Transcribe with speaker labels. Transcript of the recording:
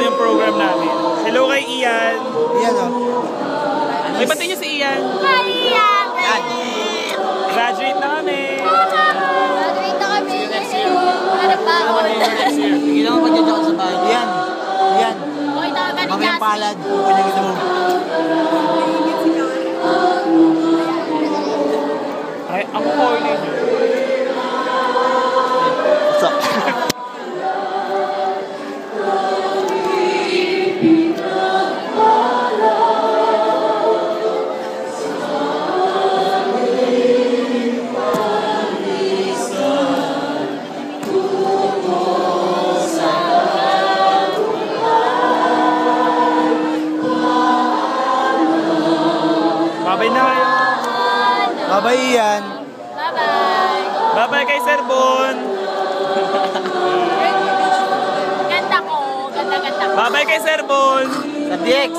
Speaker 1: yung program namin. Hello kay Ian.
Speaker 2: Ian, oh.
Speaker 1: May pati niyo si Ian.
Speaker 3: Hi, Ian!
Speaker 1: Graduate na kami.
Speaker 3: Graduate na kami. Wala na pa ako.
Speaker 2: Hindi naman pa dyan ako sa bahay. Ian. Ian.
Speaker 3: Okay, tawagan ni
Speaker 2: Mamayang
Speaker 3: Cassie.
Speaker 2: palad. Pupanyagin mo.
Speaker 1: Ay, ako po yun.
Speaker 2: What's up?
Speaker 1: Babay na kayo.
Speaker 2: Bye-bye, Ian.
Speaker 3: Bye-bye.
Speaker 1: Babay kay Sir Bon.
Speaker 3: Ganda ko. Ganda-ganda ko.
Speaker 1: Babay kay Sir Bon.
Speaker 2: Sa DX.